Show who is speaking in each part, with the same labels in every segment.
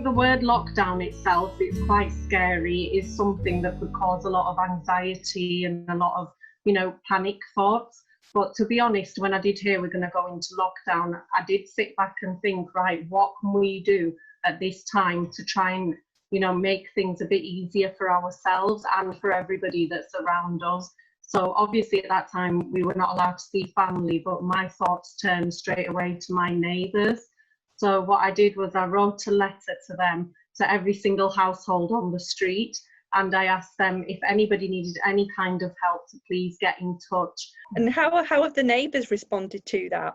Speaker 1: the word lockdown itself, it's quite scary. It's something that could cause a lot of anxiety and a lot of, panic thoughts. But to be honest, when I did hear we're going to go into lockdown, I did sit back and think, right, what can we do at this time to try and, make things a bit easier for ourselves and for everybody that's around us. So obviously at that time we were not allowed to see family, but my thoughts turned straight away to my neighbours. So what I did was I wrote a letter to them, to every single household on the street, and I asked them if anybody needed any kind of help to please get in touch.
Speaker 2: And how have the neighbours responded to that?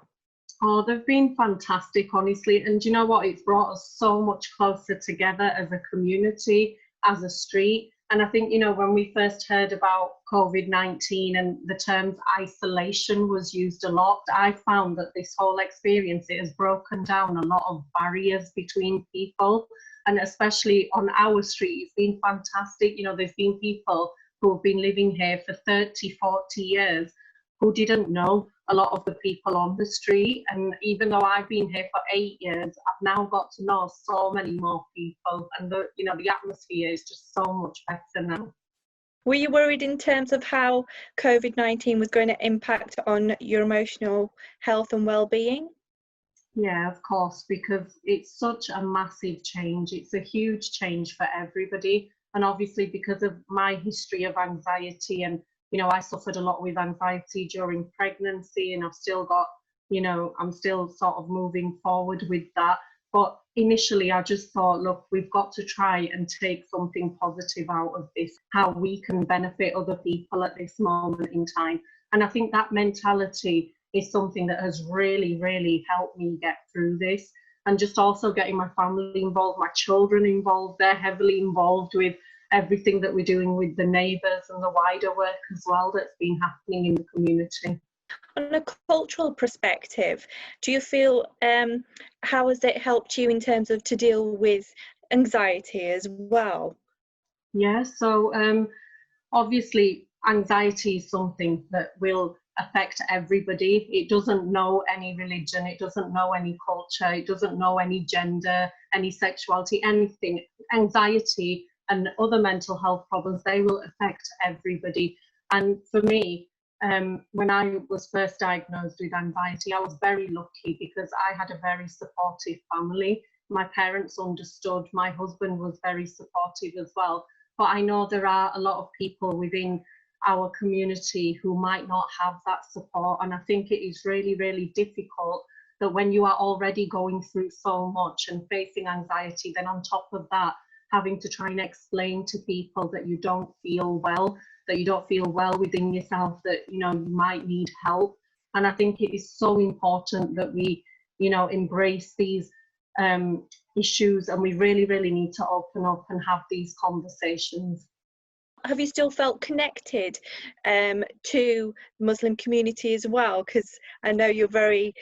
Speaker 1: Oh, they've been fantastic, honestly. And you know what? It's brought us so much closer together as a community, as a street. And I think, when we first heard about COVID-19 and the term isolation was used a lot, I found that this whole experience, it has broken down a lot of barriers between people. And especially on our street, it's been fantastic. There's been people who have been living here for 30, 40 years who didn't know a lot of the people on the street. And even though I've been here for 8 years, I've now got to know so many more people. And the atmosphere is just so much better now.
Speaker 2: Were you worried in terms of how COVID-19 was going to impact on your emotional health and well-being?
Speaker 1: Yeah, of course, because it's such a massive change. It's a huge change for everybody. And obviously because of my history of anxiety and I suffered a lot with anxiety during pregnancy, and I've still got, I'm still sort of moving forward with that. But initially I just thought, look, we've got to try and take something positive out of this, how we can benefit other people at this moment in time. And I think that mentality is something that has really, really helped me get through this. And just also getting my family involved, my children involved, they're heavily involved with everything that we're doing with the neighbours and the wider work as well that's been happening in the community.
Speaker 2: On a cultural perspective, do you feel how has it helped you in terms of to deal with anxiety as well?
Speaker 1: Yeah, so obviously anxiety is something that will affect everybody. It doesn't know any religion, it doesn't know any culture, it doesn't know any gender, any sexuality, anything. Anxiety and other mental health problems, they will affect everybody. And for me, when I was first diagnosed with anxiety, I was very lucky because I had a very supportive family. My parents understood, my husband was very supportive as well. But I know there are a lot of people within our community who might not have that support. And I think it is really, really difficult that when you are already going through so much and facing anxiety, then on top of that, having to try and explain to people that you don't feel well, that you don't feel well within yourself, that you might need help. And I think it is so important that we embrace these issues, and we really, really need to open up and have these conversations.
Speaker 2: Have you still felt connected to the Muslim community as well? Because I know you're very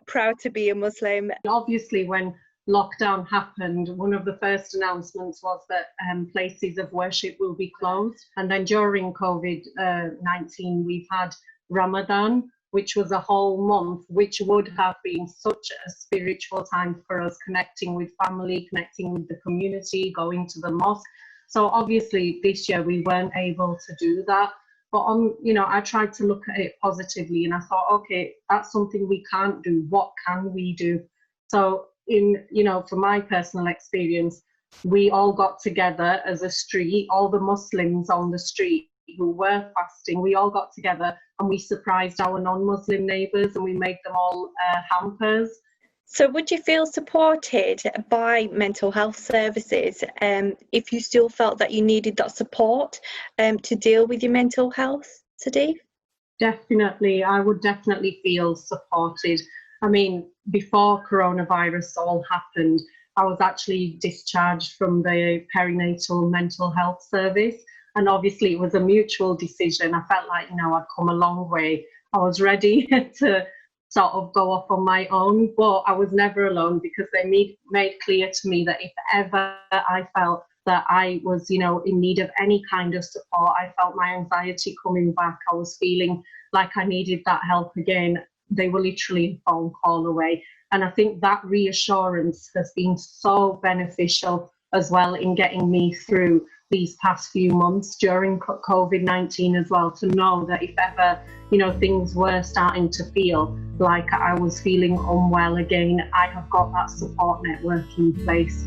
Speaker 2: proud to be a Muslim.
Speaker 1: Obviously, when lockdown happened, one of the first announcements was that places of worship will be closed. And then during COVID-19, we've had Ramadan, which was a whole month, which would have been such a spiritual time for us, connecting with family, connecting with the community, going to the mosque. So obviously this year we weren't able to do that. But I tried to look at it positively, and I thought, okay, that's something we can't do. What can we do? So from my personal experience, we all got together as a street, all the Muslims on the street who were fasting, we all got together and we surprised our non-Muslim neighbours, and we made them all hampers.
Speaker 2: So would you feel supported by mental health services if you still felt that you needed that support to deal with your mental health, Sadif?
Speaker 1: Definitely, I would definitely feel supported. I mean, before coronavirus all happened, I was actually discharged from the perinatal mental health service. And obviously it was a mutual decision. I felt like, I'd come a long way. I was ready to sort of go off on my own, but I was never alone, because they made clear to me that if ever I felt that I was, in need of any kind of support, I felt my anxiety coming back, I was feeling like I needed that help again, they were literally a phone call away. And I think that reassurance has been so beneficial as well in getting me through these past few months during COVID-19 as well, to know that if ever, things were starting to feel like I was feeling unwell again, I have got that support network in place.